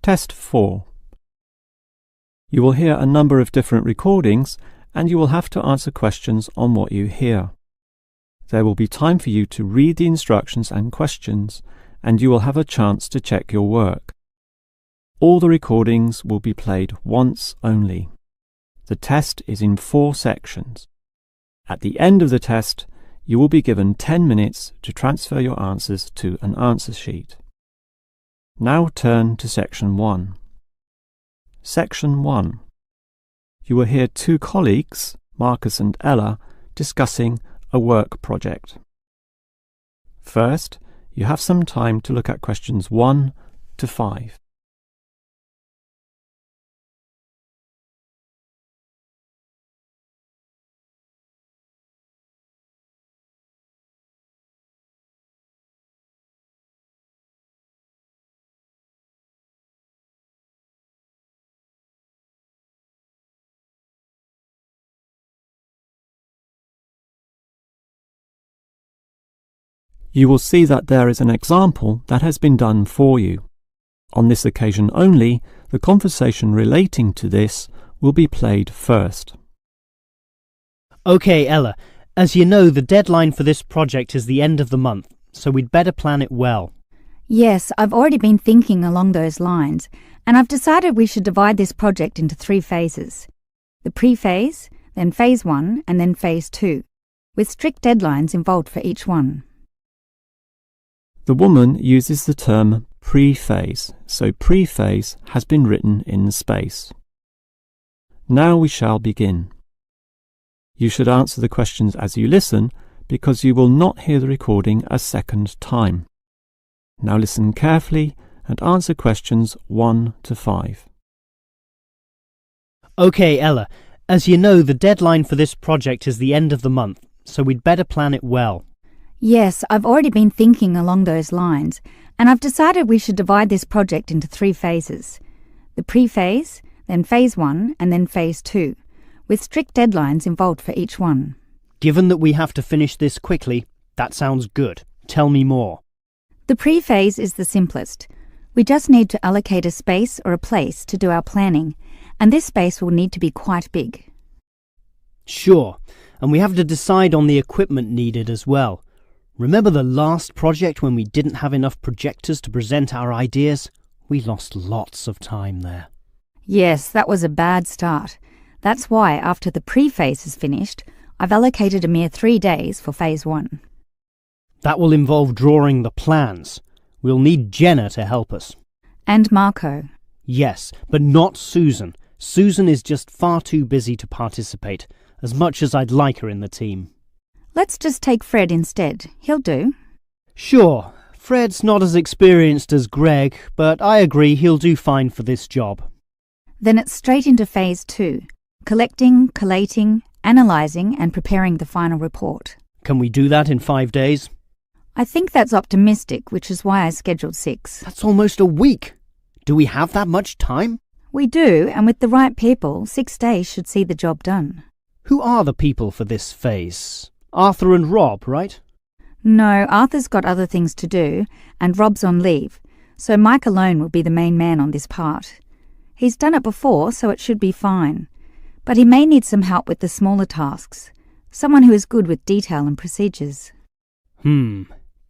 Test 4. You will hear a number of different recordings and you will have to answer questions on what you hear. There will be time for you to read the instructions and questions, and you will have a chance to check your work. All the recordings will be played once only. The test is in 4 sections. At the end of the test, you will be given 10 minutes to transfer your answers to an answer sheet. Now turn to Section 1. Section 1. You will hear 2 colleagues, Marcus and Ella, discussing a work project. First, you have some time to look at questions 1 to 5. You will see that there is an example that has been done for you. On this occasion only, the conversation relating to this will be played first. Okay, Ella, as you know, the deadline for this project is the end of the month, so we'd better plan it well. Yes, I've already been thinking along those lines, and I've decided we should divide this project into 3 phases. The pre-phase, then phase 1, and then phase 2, with strict deadlines involved for each one. The woman uses the term pre-phase, so pre-phase has been written in space. Now we shall begin. You should answer the questions as you listen, because you will not hear the recording a second time. Now listen carefully and answer questions 1 to 5. Okay, Ella, as you know, the deadline for this project is the end of the month, so we'd better plan it well. Yes, I've already been thinking along those lines, and I've decided we should divide this project into 3 phases. The pre-phase, then phase 1, and then phase 2, with strict deadlines involved for each one. Given that we have to finish this quickly, that sounds good. Tell me more. The pre-phase is the simplest. We just need to allocate a space or a place to do our planning, and this space will need to be quite big. Sure, and we have to decide on the equipment needed as well. Remember the last project when we didn't have enough projectors to present our ideas? We lost lots of time there. Yes, that was a bad start. That's why, after the pre-phase is finished, I've allocated a mere 3 days for phase 1. That will involve drawing the plans. We'll need Jenna to help us. And Marco. Yes, but not Susan. Susan is just far too busy to participate, as much as I'd like her in the team. Let's just take Fred instead. He'll do. Sure, Fred's not as experienced as Greg, but I agree he'll do fine for this job. Then it's straight into phase 2. Collecting, collating, analysing and preparing the final report. Can we do that in 5 days? I think that's optimistic, which is why I scheduled 6. That's almost a week. Do we have that much time? We do, and with the right people, 6 days should see the job done. Who are the people for this phase? Arthur and Rob, right? No, Arthur's got other things to do, and Rob's on leave, so Mike alone will be the main man on this part. He's done it before, so it should be fine. But he may need some help with the smaller tasks. Someone who is good with detail and procedures.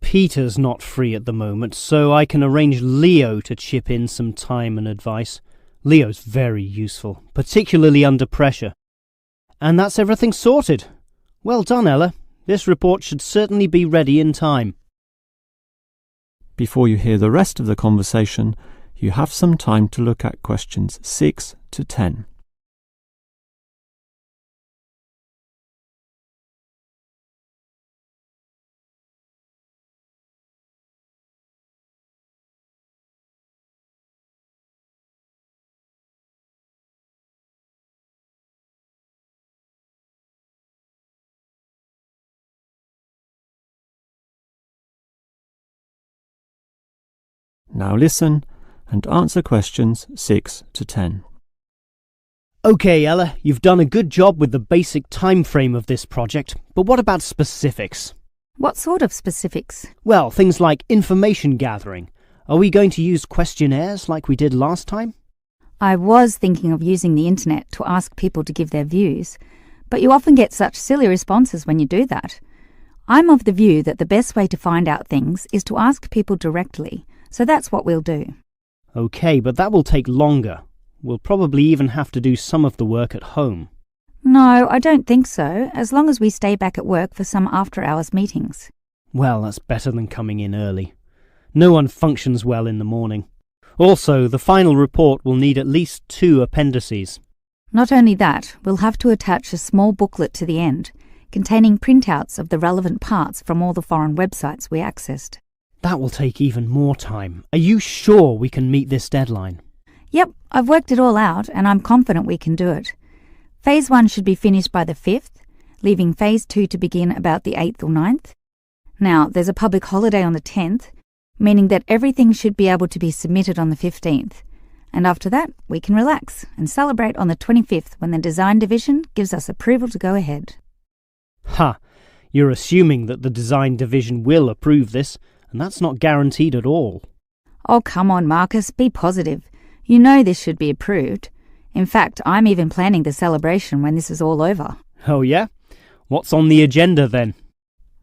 Peter's not free at the moment, so I can arrange Leo to chip in some time and advice. Leo's very useful, particularly under pressure. And that's everything sorted. Well done, Ella. This report should certainly be ready in time. Before you hear the rest of the conversation, you have some time to look at questions 6 to 10. Now listen and answer questions 6 to 10. Okay, Ella, you've done a good job with the basic time frame of this project, but what about specifics? What sort of specifics? Well, things like information gathering. Are we going to use questionnaires like we did last time? I was thinking of using the internet to ask people to give their views, but you often get such silly responses when you do that. I'm of the view that the best way to find out things is to ask people directly, so that's what we'll do. OK, but that will take longer. We'll probably even have to do some of the work at home. No, I don't think so, as long as we stay back at work for some after-hours meetings. Well, that's better than coming in early. No one functions well in the morning. Also, the final report will need at least 2 appendices. Not only that, we'll have to attach a small booklet to the end, containing printouts of the relevant parts from all the foreign websites we accessed. That will take even more time. Are you sure we can meet this deadline? Yep, I've worked it all out and I'm confident we can do it. Phase 1 should be finished by the 5th, leaving Phase 2 to begin about the 8th or 9th. Now, there's a public holiday on the 10th, meaning that everything should be able to be submitted on the 15th. And after that, we can relax and celebrate on the 25th when the design division gives us approval to go ahead. Ha! You're assuming that the design division will approve this, and that's not guaranteed at all. Oh, come on, Marcus, be positive. You know this should be approved. In fact, I'm even planning the celebration when this is all over. Oh yeah? What's on the agenda then?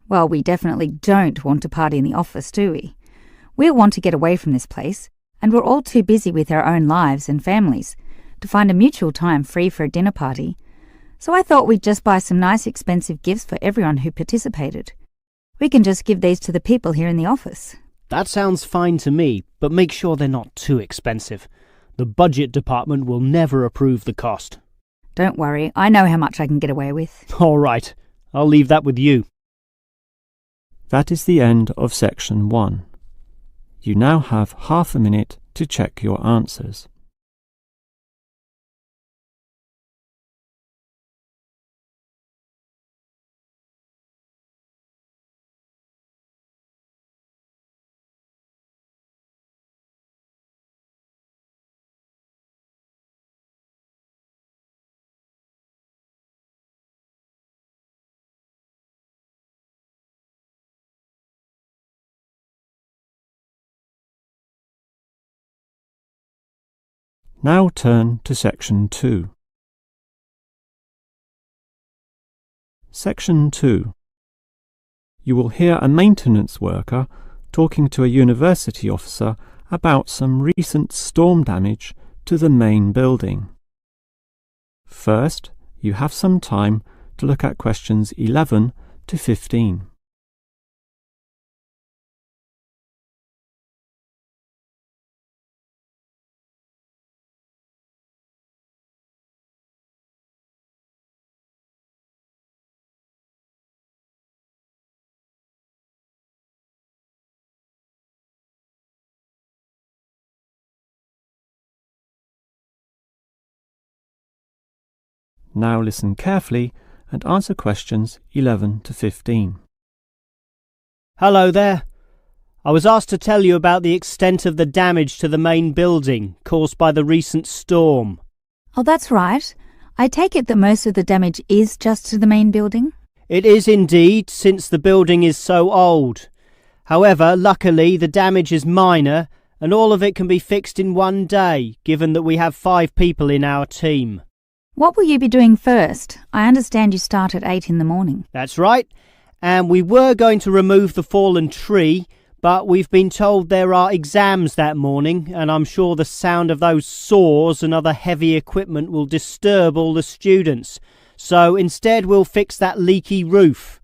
Well, we definitely don't want to party in the office, do we? We'll want to get away from this place, and we're all too busy with our own lives and families to find a mutual time free for a dinner party. So I thought we'd just buy some nice expensive gifts for everyone who participated. We can just give these to the people here in the office. That sounds fine to me, but make sure they're not too expensive. The budget department will never approve the cost. Don't worry, I know how much I can get away with. All right, I'll leave that with you. That is the end of section 1. You now have half a minute to check your answers. Now turn to section 2. Section 2. You will hear a maintenance worker talking to a university officer about some recent storm damage to the main building. First, you have some time to look at questions 11 to 15. Now listen carefully and answer questions 11 to 15. Hello there. I was asked to tell you about the extent of the damage to the main building caused by the recent storm. Oh, that's right. I take it that most of the damage is just to the main building? It is indeed, since the building is so old. However, luckily the damage is minor and all of it can be fixed in one day, given that we have 5 people in our team. What will you be doing first? I understand you start at 8 in the morning. That's right. And we were going to remove the fallen tree, but we've been told there are exams that morning, and I'm sure the sound of those saws and other heavy equipment will disturb all the students. So instead we'll fix that leaky roof.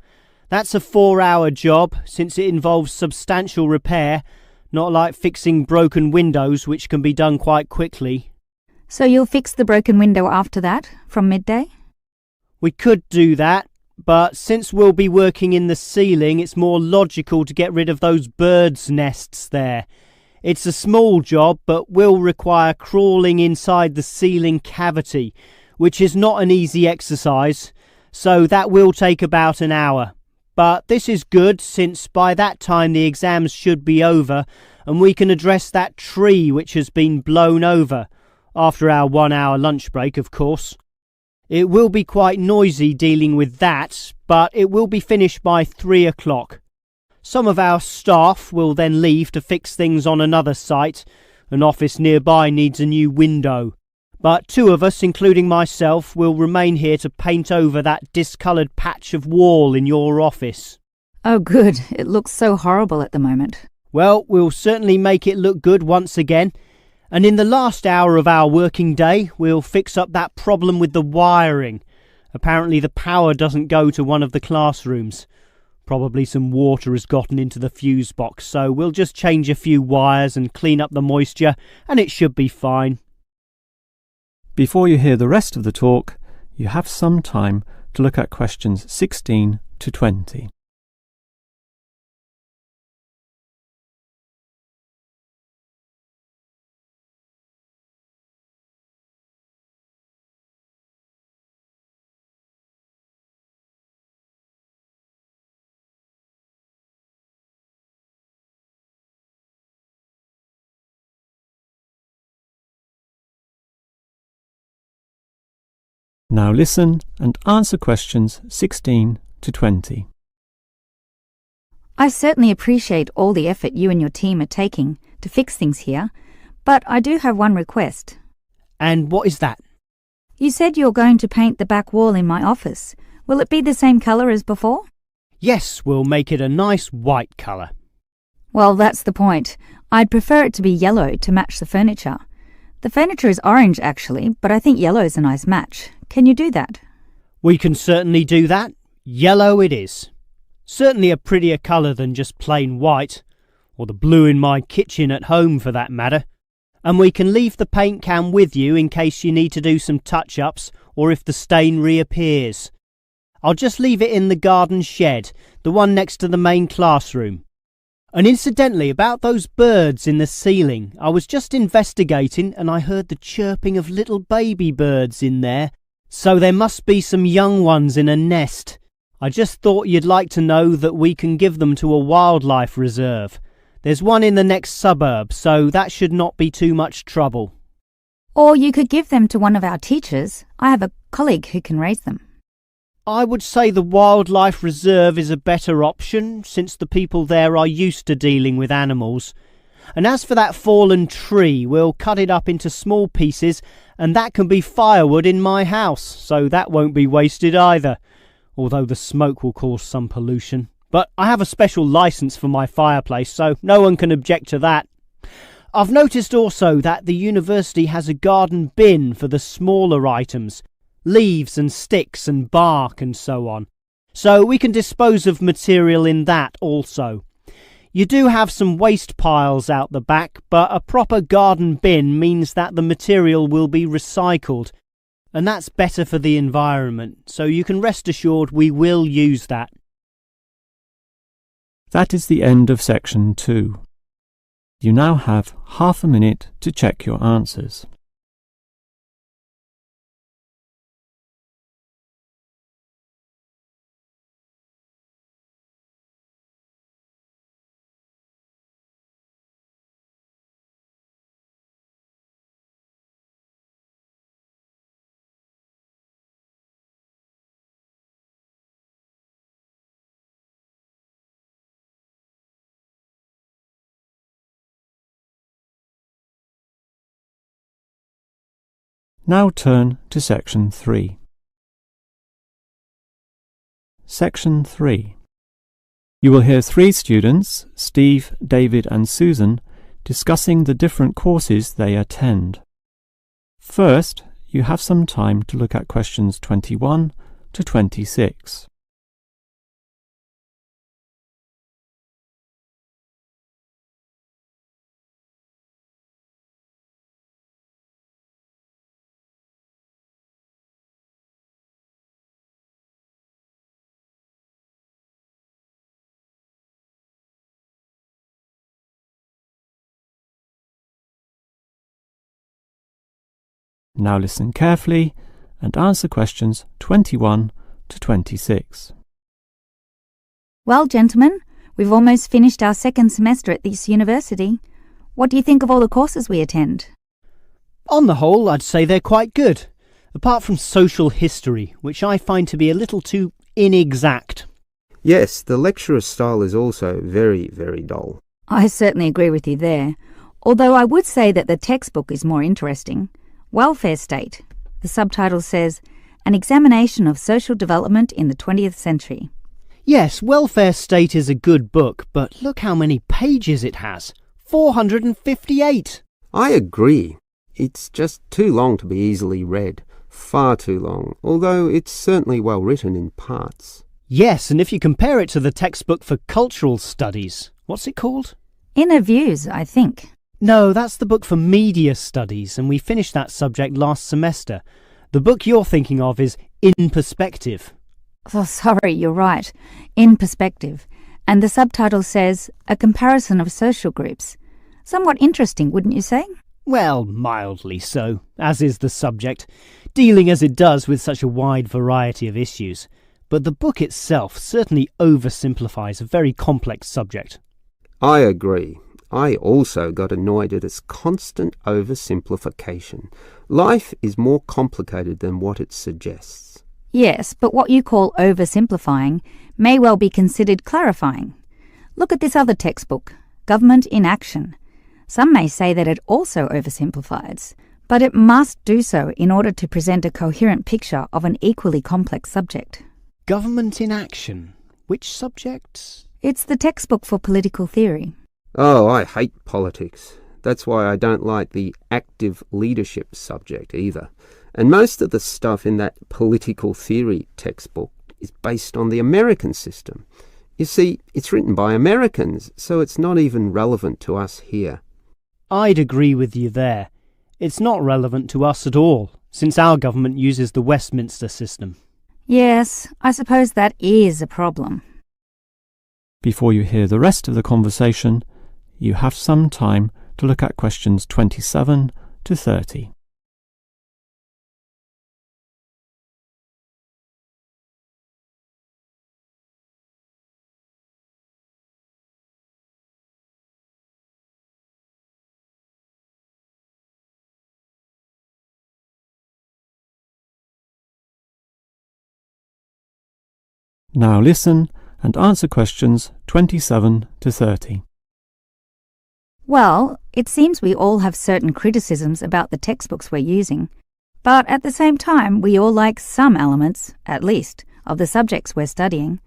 That's a 4-hour job, since it involves substantial repair, not like fixing broken windows, which can be done quite quickly. So you'll fix the broken window after that, from midday? We could do that, but since we'll be working in the ceiling, it's more logical to get rid of those birds' nests there. It's a small job, but will require crawling inside the ceiling cavity, which is not an easy exercise, so that will take about an hour. But this is good, since by that time the exams should be over, and we can address that tree which has been blown over. After our 1-hour lunch break, of course. It will be quite noisy dealing with that, but it will be finished by 3 o'clock. Some of our staff will then leave to fix things on another site. An office nearby needs a new window. But 2 of us, including myself, will remain here to paint over that discoloured patch of wall in your office. Oh, good. It looks so horrible at the moment. Well, we'll certainly make it look good once again. And in the last hour of our working day, we'll fix up that problem with the wiring. Apparently the power doesn't go to one of the classrooms. Probably some water has gotten into the fuse box, so we'll just change a few wires and clean up the moisture, and it should be fine. Before you hear the rest of the talk, you have some time to look at questions 16 to 20. Now listen and answer questions 16 to 20. I certainly appreciate all the effort you and your team are taking to fix things here, but I do have one request. And what is that? You said you're going to paint the back wall in my office. Will it be the same colour as before? Yes, we'll make it a nice white colour. Well, that's the point. I'd prefer it to be yellow to match the furniture. The furniture is orange, actually, but I think yellow is a nice match. Can you do that? We can certainly do that. Yellow it is. Certainly a prettier colour than just plain white, or the blue in my kitchen at home for that matter. And we can leave the paint can with you in case you need to do some touch-ups or if the stain reappears. I'll just leave it in the garden shed, the one next to the main classroom. And incidentally, about those birds in the ceiling, I was just investigating and I heard the chirping of little baby birds in there. So there must be some young ones in a nest. I just thought you'd like to know that we can give them to a wildlife reserve. There's one in the next suburb, so that should not be too much trouble. Or you could give them to one of our teachers. I have a colleague who can raise them. I would say the wildlife reserve is a better option, since the people there are used to dealing with animals. And as for that fallen tree, we'll cut it up into small pieces, and that can be firewood in my house, so that won't be wasted either, although the smoke will cause some pollution. But I have a special licence for my fireplace, so no one can object to that. I've noticed also that the university has a garden bin for the smaller items, leaves and sticks and bark and so on, so we can dispose of material in that also. You do have some waste piles out the back, but a proper garden bin means that the material will be recycled, and that's better for the environment, so you can rest assured we will use that. That is the end of section 2. You now have half a minute to check your answers. Now turn to section 3. Section 3. You will hear 3 students, Steve, David and Susan, discussing the different courses they attend. First, you have some time to look at questions 21 to 26. Now listen carefully and answer questions 21 to 26. Well, gentlemen, we've almost finished our second semester at this university. What do you think of all the courses we attend? On the whole, I'd say they're quite good, apart from social history, which I find to be a little too inexact. Yes, the lecturer's style is also very, very dull. I certainly agree with you there, although I would say that the textbook is more interesting. Welfare State. The subtitle says, An Examination of Social Development in the 20th Century. Yes, Welfare State is a good book, but look how many pages it has. 458! I agree. It's just too long to be easily read. Far too long, although it's certainly well written in parts. Yes, and if you compare it to the textbook for cultural studies, what's it called? Inner Views, I think. No, that's the book for media studies, and we finished that subject last semester. The book you're thinking of is In Perspective. Oh, sorry, you're right. In Perspective. And the subtitle says, A Comparison of Social Groups. Somewhat interesting, wouldn't you say? Well, mildly so, as is the subject, dealing as it does with such a wide variety of issues. But the book itself certainly oversimplifies a very complex subject. I agree. I also got annoyed at its constant oversimplification. Life is more complicated than what it suggests. Yes, but what you call oversimplifying may well be considered clarifying. Look at this other textbook, Government in Action. Some may say that it also oversimplifies, but it must do so in order to present a coherent picture of an equally complex subject. Government in Action. Which subject? It's the textbook for political theory. Oh, I hate politics. That's why I don't like the active leadership subject either. And most of the stuff in that political theory textbook is based on the American system. You see, it's written by Americans, so it's not even relevant to us here. I'd agree with you there. It's not relevant to us at all, since our government uses the Westminster system. Yes, I suppose that is a problem. Before you hear the rest of the conversation, you have some time to look at questions 27 to 30. Now listen and answer questions 27 to 30. Well, it seems we all have certain criticisms about the textbooks we're using, but at the same time we all like some elements, at least, of the subjects we're studying.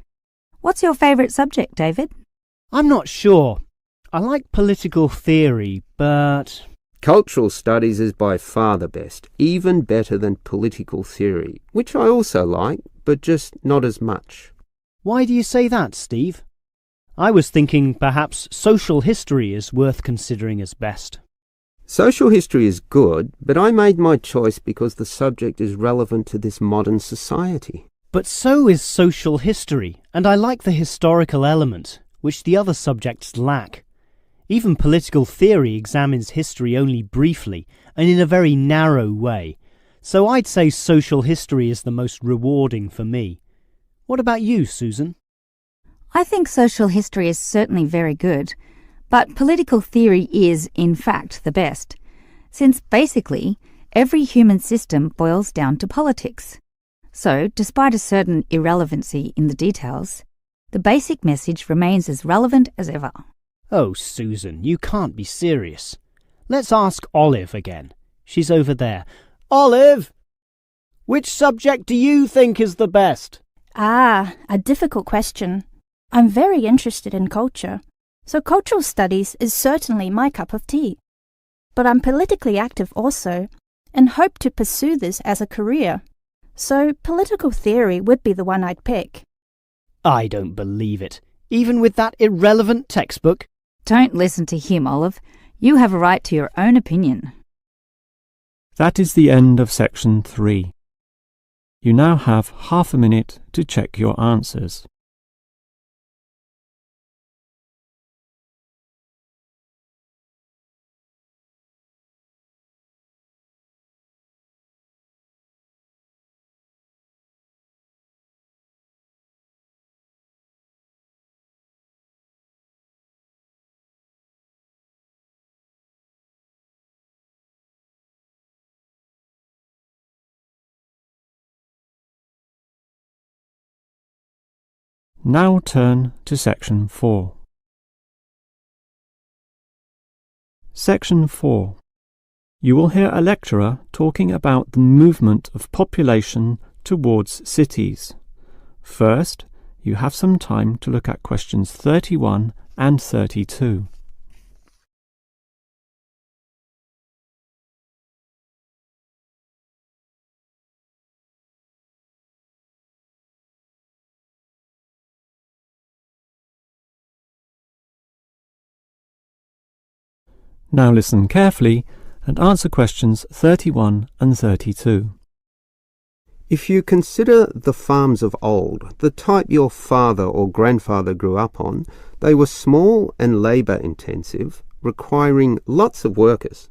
What's your favourite subject, David? I'm not sure. I like political theory, but... Cultural studies is by far the best, even better than political theory, which I also like, but just not as much. Why do you say that, Steve? I was thinking perhaps social history is worth considering as best. Social history is good, but I made my choice because the subject is relevant to this modern society. But so is social history, and I like the historical element, which the other subjects lack. Even political theory examines history only briefly and in a very narrow way, so I'd say social history is the most rewarding for me. What about you, Susan? I think social history is certainly very good, but political theory is, in fact, the best, since basically every human system boils down to politics. So, despite a certain irrelevancy in the details, the basic message remains as relevant as ever. Oh, Susan, you can't be serious. Let's ask Olive again. She's over there. Olive! Which subject do you think is the best? Ah, a difficult question. I'm very interested in culture, so cultural studies is certainly my cup of tea. But I'm politically active also, and hope to pursue this as a career. So political theory would be the one I'd pick. I don't believe it. Even with that irrelevant textbook? Don't listen to him, Olive. You have a right to your own opinion. That is the end of section 3. You now have half a minute to check your answers. Now turn to Section 4. Section 4. You will hear a lecturer talking about the movement of population towards cities. First, you have some time to look at questions 31 and 32. Now listen carefully and answer questions 31 and 32. If you consider the farms of old, the type your father or grandfather grew up on, they were small and labour-intensive, requiring lots of workers.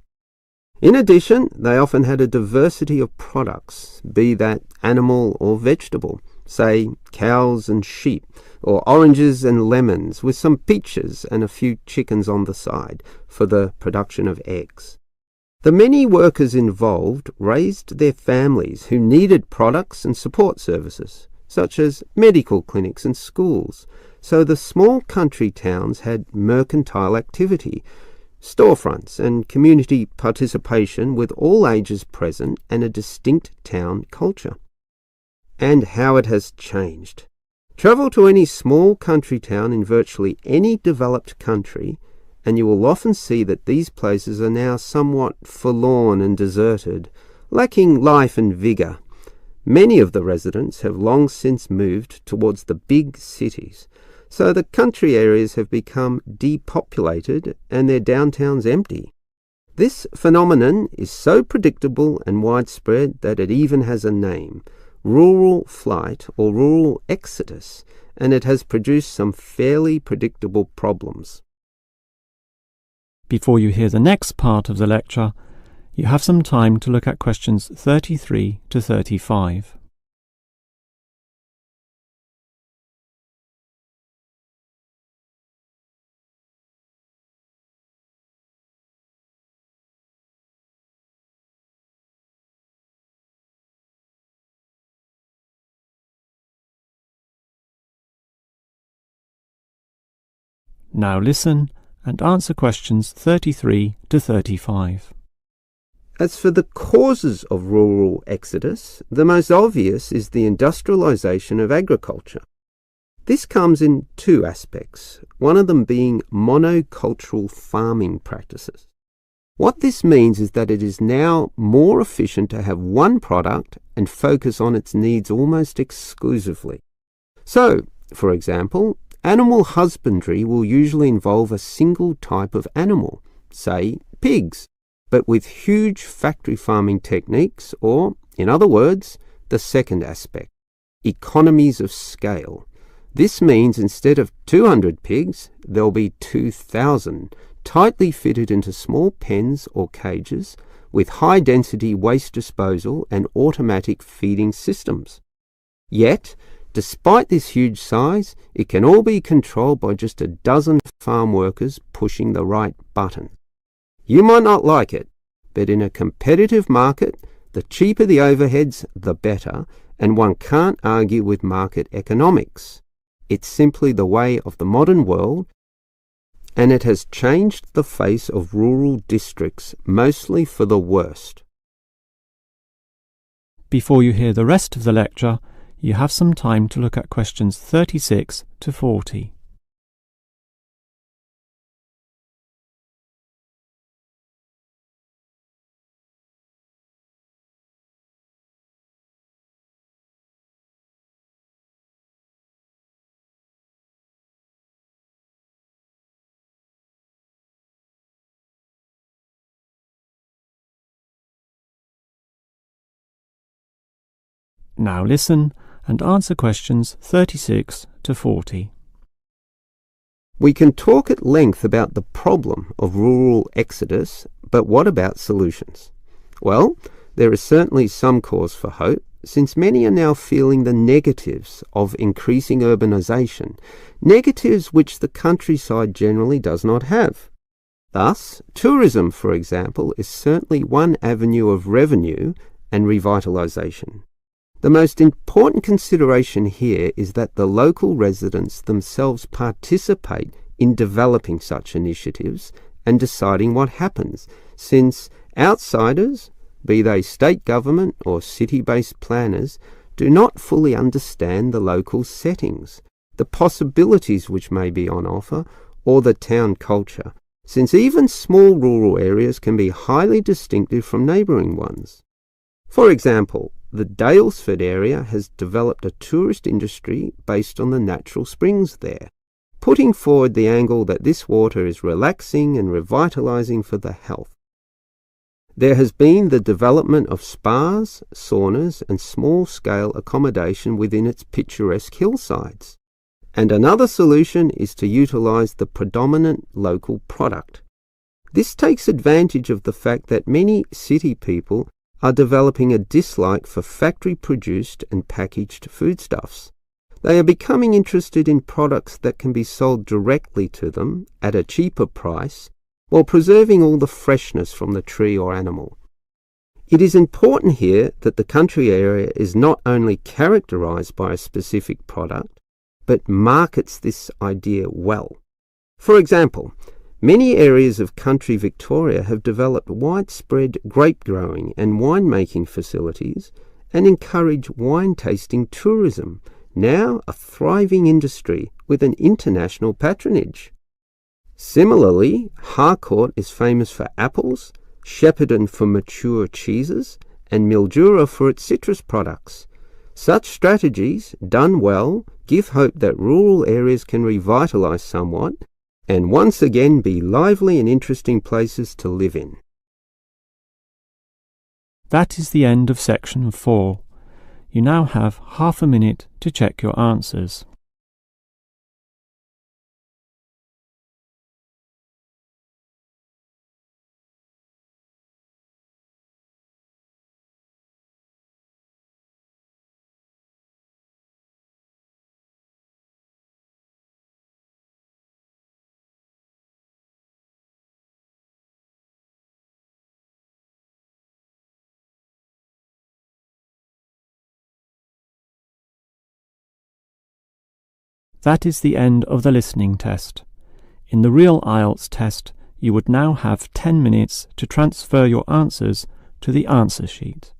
In addition, they often had a diversity of products, be that animal or vegetable, say cows and sheep, or oranges and lemons, with some peaches and a few chickens on the side for the production of eggs. The many workers involved raised their families who needed products and support services, such as medical clinics and schools, so the small country towns had mercantile activity, storefronts and community participation with all ages present and a distinct town culture. And how it has changed. Travel to any small country town in virtually any developed country, and you will often see that these places are now somewhat forlorn and deserted, lacking life and vigour. Many of the residents have long since moved towards the big cities, so the country areas have become depopulated and their downtowns empty. This phenomenon is so predictable and widespread that it even has a name, rural flight or rural exodus, and it has produced some fairly predictable problems. Before you hear the next part of the lecture, you have some time to look at questions 33 to 35. Now listen and answer questions 33 to 35. As for the causes of rural exodus, the most obvious is the industrialisation of agriculture. This comes in two aspects, one of them being monocultural farming practices. What this means is that it is now more efficient to have one product and focus on its needs almost exclusively. So, for example, animal husbandry will usually involve a single type of animal, say pigs, but with huge factory farming techniques, or, in other words, the second aspect, economies of scale. This means instead of 200 pigs, there'll be 2,000, tightly fitted into small pens or cages, with high-density waste disposal and automatic feeding systems. Yet, despite this huge size, it can all be controlled by just a dozen farm workers pushing the right button. You might not like it, but in a competitive market, the cheaper the overheads, the better, and one can't argue with market economics. It's simply the way of the modern world, and it has changed the face of rural districts, mostly for the worst. Before you hear the rest of the lecture, you have some time to look at questions 36 to 40. Now listen and answer questions 36 to 40. We can talk at length about the problem of rural exodus, but what about solutions? Well, there is certainly some cause for hope, since many are now feeling the negatives of increasing urbanisation, negatives which the countryside generally does not have. Thus, tourism, for example, is certainly one avenue of revenue and revitalisation. The most important consideration here is that the local residents themselves participate in developing such initiatives and deciding what happens, since outsiders, be they state government or city-based planners, do not fully understand the local settings, the possibilities which may be on offer, or the town culture, since even small rural areas can be highly distinctive from neighbouring ones. For example, the Daylesford area has developed a tourist industry based on the natural springs there, putting forward the angle that this water is relaxing and revitalising for the health. There has been the development of spas, saunas and small-scale accommodation within its picturesque hillsides. And another solution is to utilise the predominant local product. This takes advantage of the fact that many city people are developing a dislike for factory-produced and packaged foodstuffs. They are becoming interested in products that can be sold directly to them at a cheaper price, while preserving all the freshness from the tree or animal. It is important here that the country area is not only characterised by a specific product, but markets this idea well. For example, many areas of country Victoria have developed widespread grape growing and winemaking facilities and encourage wine tasting tourism, now a thriving industry with an international patronage. Similarly, Harcourt is famous for apples, Shepparton for mature cheeses, and Mildura for its citrus products. Such strategies, done well, give hope that rural areas can revitalise somewhat and once again be lively and interesting places to live in. That is the end of section 4. You now have half a minute to check your answers. That is the end of the listening test. In the real Ielts test, you would now have 10 minutes to transfer your answers to the answer sheet.